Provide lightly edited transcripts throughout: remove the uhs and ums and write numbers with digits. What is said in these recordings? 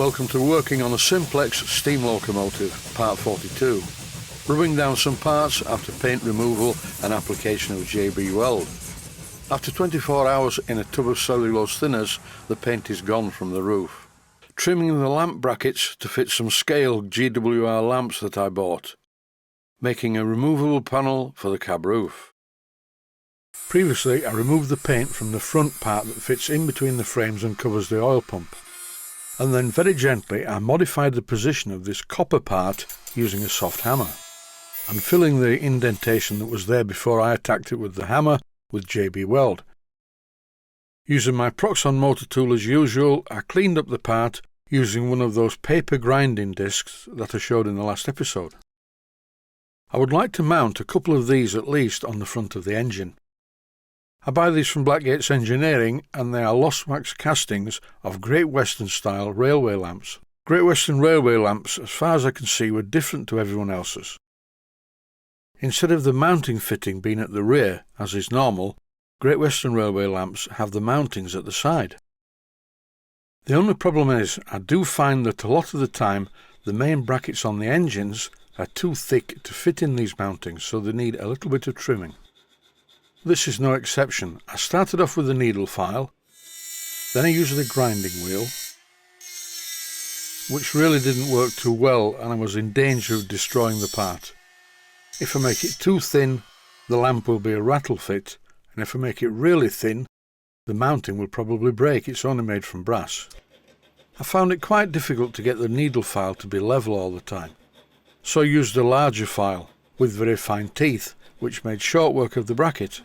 Welcome to working on a Simplex steam locomotive, part 42. Rubbing down some parts after paint removal and application of JB-Weld. After 24 hours in a tub of cellulose thinners, the paint is gone from the roof. Trimming the lamp brackets to fit some scale GWR lamps that I bought. Making a removable panel for the cab roof. Previously, I removed the paint from the front part that fits in between the frames and covers the oil pump. And then very gently I modified the position of this copper part using a soft hammer, and filling the indentation that was there before I attacked it with the hammer with JB-Weld. Using my Proxxon motor tool as usual, I cleaned up the part using one of those paper grinding discs that I showed in the last episode. I would like to mount a couple of these at least on the front of the engine. I buy these from Blackgates Engineering, and they are lost wax castings of Great Western style railway lamps. Great Western railway lamps, as far as I can see, were different to everyone else's. Instead of the mounting fitting being at the rear, as is normal, Great Western railway lamps have the mountings at the side. The only problem is, I do find that a lot of the time the main brackets on the engines are too thick to fit in these mountings, so they need a little bit of trimming. This is no exception. I started off with the needle file, then I used the grinding wheel, which really didn't work too well, and I was in danger of destroying the part. If I make it too thin, the lamp will be a rattle fit, and if I make it really thin, the mounting will probably break. It's only made from brass. I found it quite difficult to get the needle file to be level all the time, so I used a larger file with very fine teeth, which made short work of the bracket.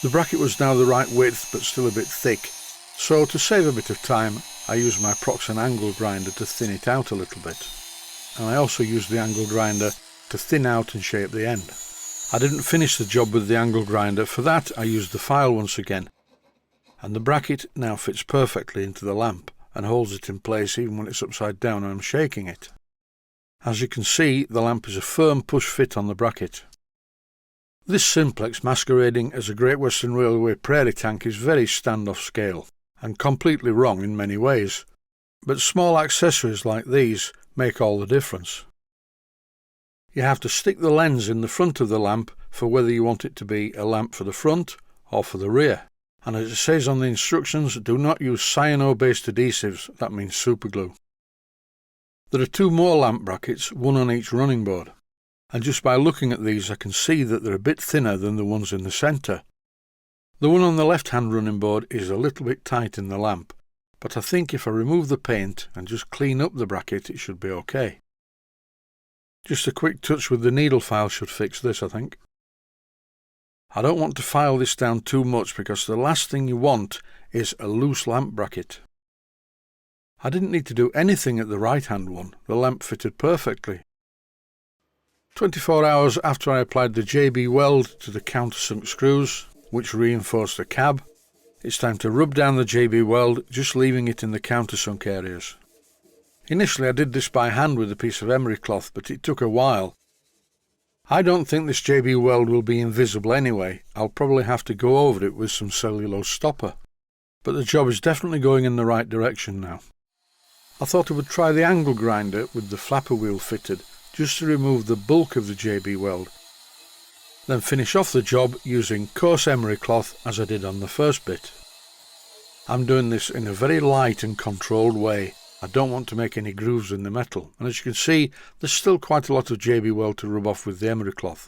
The bracket was now the right width but still a bit thick, so to save a bit of time I used my Proxxon angle grinder to thin it out a little bit, and I also used the angle grinder to thin out and shape the end. I didn't finish the job with the angle grinder. For that I used the file once again, and the bracket now fits perfectly into the lamp and holds it in place even when it's upside down and I'm shaking it. As you can see, the lamp is a firm push fit on the bracket. This Simplex masquerading as a Great Western Railway prairie tank is very standoff scale and completely wrong in many ways, but small accessories like these make all the difference. You have to stick the lens in the front of the lamp for whether you want it to be a lamp for the front or for the rear, and as it says on the instructions, do not use cyano-based adhesives, that means superglue. There are two more lamp brackets, one on each running board. And just by looking at these I can see that they're a bit thinner than the ones in the centre. The one on the left-hand running board is a little bit tight in the lamp, but I think if I remove the paint and just clean up the bracket it should be okay. Just a quick touch with the needle file should fix this, I think. I don't want to file this down too much because the last thing you want is a loose lamp bracket. I didn't need to do anything at the right-hand one, the lamp fitted perfectly. 24 hours after I applied the JB-Weld to the countersunk screws, which reinforced the cab, it's time to rub down the JB-Weld, just leaving it in the countersunk areas. Initially I did this by hand with a piece of emery cloth, but it took a while. I don't think this JB-Weld will be invisible anyway. I'll probably have to go over it with some cellulose stopper, but the job is definitely going in the right direction now. I thought I would try the angle grinder with the flapper wheel fitted, just to remove the bulk of the JB-Weld, then finish off the job using coarse emery cloth as I did on the first bit. I'm doing this in a very light and controlled way. I don't want to make any grooves in the metal, and as you can see there's still quite a lot of JB-Weld to rub off with the emery cloth.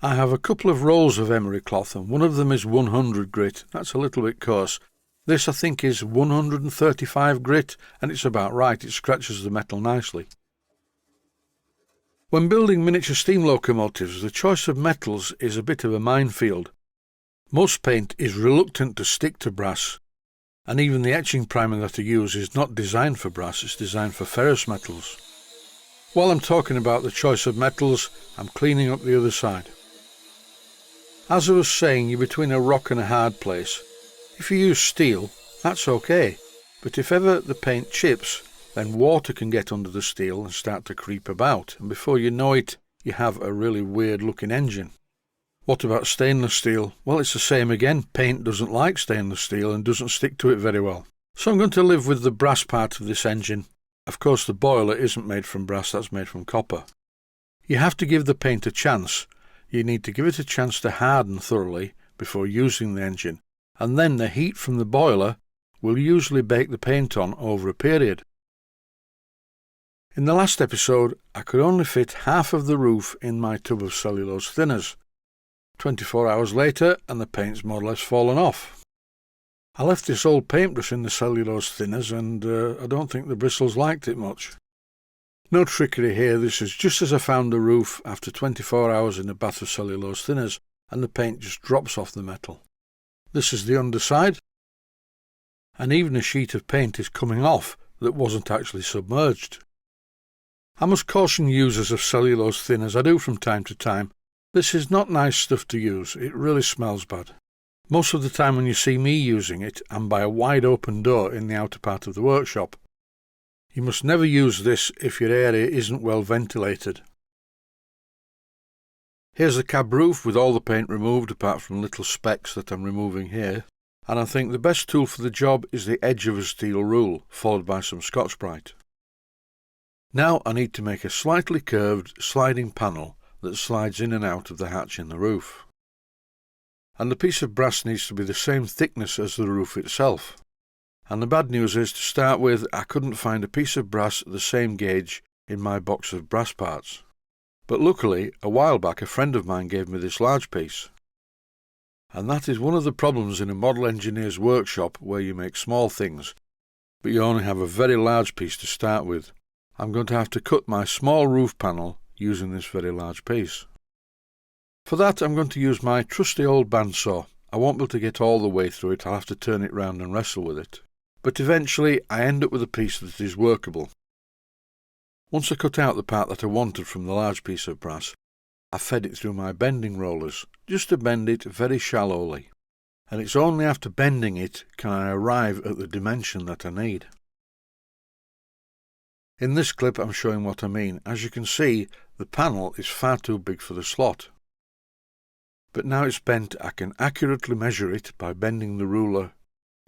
I have a couple of rolls of emery cloth and one of them is 100 grit, that's a little bit coarse. This I think is 135 grit and it's about right, it scratches the metal nicely. When building miniature steam locomotives, the choice of metals is a bit of a minefield. Most paint is reluctant to stick to brass, and even the etching primer that I use is not designed for brass, it's designed for ferrous metals. While I'm talking about the choice of metals, I'm cleaning up the other side. As I was saying, you're between a rock and a hard place. If you use steel, that's okay, but if ever the paint chips, then water can get under the steel and start to creep about, and before you know it, you have a really weird looking engine. What about stainless steel? Well, it's the same again. Paint doesn't like stainless steel and doesn't stick to it very well. So I'm going to live with the brass part of this engine. Of course the boiler isn't made from brass, that's made from copper. You have to give the paint a chance. You need to give it a chance to harden thoroughly before using the engine, and then the heat from the boiler will usually bake the paint on over a period. In the last episode, I could only fit half of the roof in my tub of cellulose thinners. 24 hours later and the paint's more or less fallen off. I left this old paintbrush in the cellulose thinners and I don't think the bristles liked it much. No trickery here, this is just as I found the roof after 24 hours in a bath of cellulose thinners, and the paint just drops off the metal. This is the underside, and even a sheet of paint is coming off that wasn't actually submerged. I must caution users of cellulose thinners, I do from time to time. This is not nice stuff to use, it really smells bad. Most of the time when you see me using it, I'm by a wide open door in the outer part of the workshop. You must never use this if your area isn't well ventilated. Here's the cab roof with all the paint removed apart from little specks that I'm removing here, and I think the best tool for the job is the edge of a steel rule, followed by some Scotch-Brite. Now I need to make a slightly curved sliding panel that slides in and out of the hatch in the roof. And the piece of brass needs to be the same thickness as the roof itself. And the bad news is, to start with, I couldn't find a piece of brass the same gauge in my box of brass parts. But luckily, a while back a friend of mine gave me this large piece. And that is one of the problems in a model engineer's workshop where you make small things, but you only have a very large piece to start with. I'm going to have to cut my small roof panel using this very large piece. For that I'm going to use my trusty old bandsaw. I won't be able to get all the way through it, I'll have to turn it round and wrestle with it. But eventually I end up with a piece that is workable. Once I cut out the part that I wanted from the large piece of brass, I fed it through my bending rollers, just to bend it very shallowly. And it's only after bending it can I arrive at the dimension that I need. In this clip I'm showing what I mean. As you can see, the panel is far too big for the slot. But now it's bent, I can accurately measure it by bending the ruler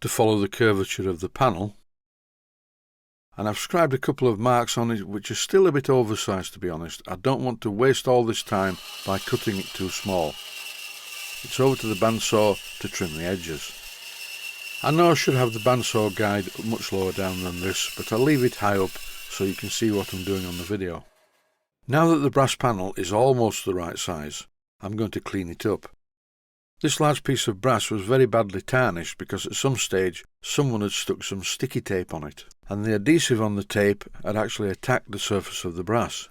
to follow the curvature of the panel. And I've scribed a couple of marks on it which are still a bit oversized, to be honest. I don't want to waste all this time by cutting it too small. It's over to the bandsaw to trim the edges. I know I should have the bandsaw guide much lower down than this, but I'll leave it high up so you can see what I'm doing on the video. Now that the brass panel is almost the right size, I'm going to clean it up. This large piece of brass was very badly tarnished because at some stage someone had stuck some sticky tape on it, and the adhesive on the tape had actually attacked the surface of the brass.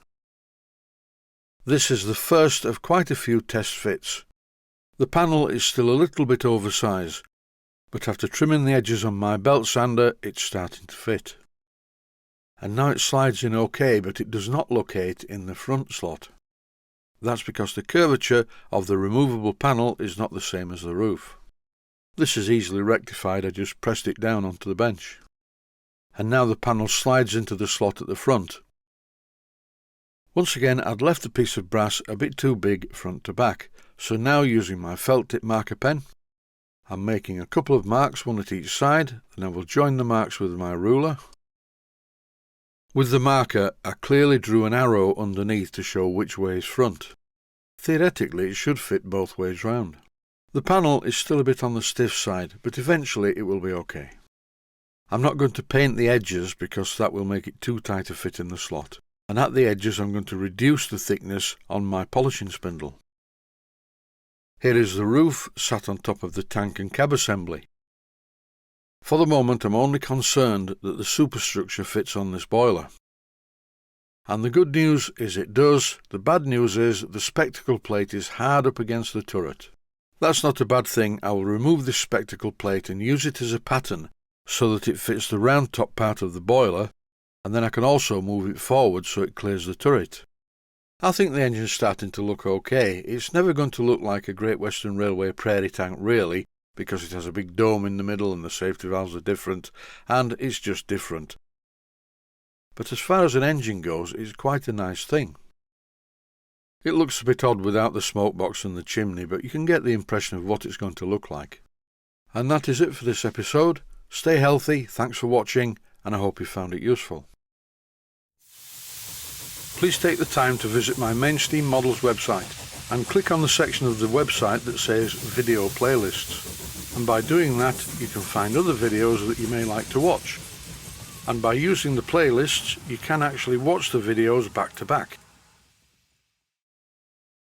This is the first of quite a few test fits. The panel is still a little bit oversized, but after trimming the edges on my belt sander it's starting to fit. And now it slides in okay, but it does not locate in the front slot. That's because the curvature of the removable panel is not the same as the roof. This is easily rectified, I just pressed it down onto the bench. And now the panel slides into the slot at the front. Once again I'd left the piece of brass a bit too big front to back, so now using my felt tip marker pen, I'm making a couple of marks, one at each side, and I will join the marks with my ruler. With the marker, I clearly drew an arrow underneath to show which way is front. Theoretically, it should fit both ways round. The panel is still a bit on the stiff side, but eventually it will be okay. I'm not going to paint the edges because that will make it too tight to fit in the slot, and at the edges I'm going to reduce the thickness on my polishing spindle. Here is the roof sat on top of the tank and cab assembly. For the moment I'm only concerned that the superstructure fits on this boiler. And the good news is it does, the bad news is the spectacle plate is hard up against the turret. That's not a bad thing, I will remove this spectacle plate and use it as a pattern so that it fits the round top part of the boiler, and then I can also move it forward so it clears the turret. I think the engine's starting to look okay. It's never going to look like a Great Western Railway prairie tank really, because it has a big dome in the middle and the safety valves are different, and it's just different. But as far as an engine goes, it's quite a nice thing. It looks a bit odd without the smoke box and the chimney, but you can get the impression of what it's going to look like. And that is it for this episode. Stay healthy, thanks for watching, and I hope you found it useful. Please take the time to visit my Mainsteam Models website and click on the section of the website that says Video Playlists. And by doing that, you can find other videos that you may like to watch. And by using the playlists, you can actually watch the videos back to back.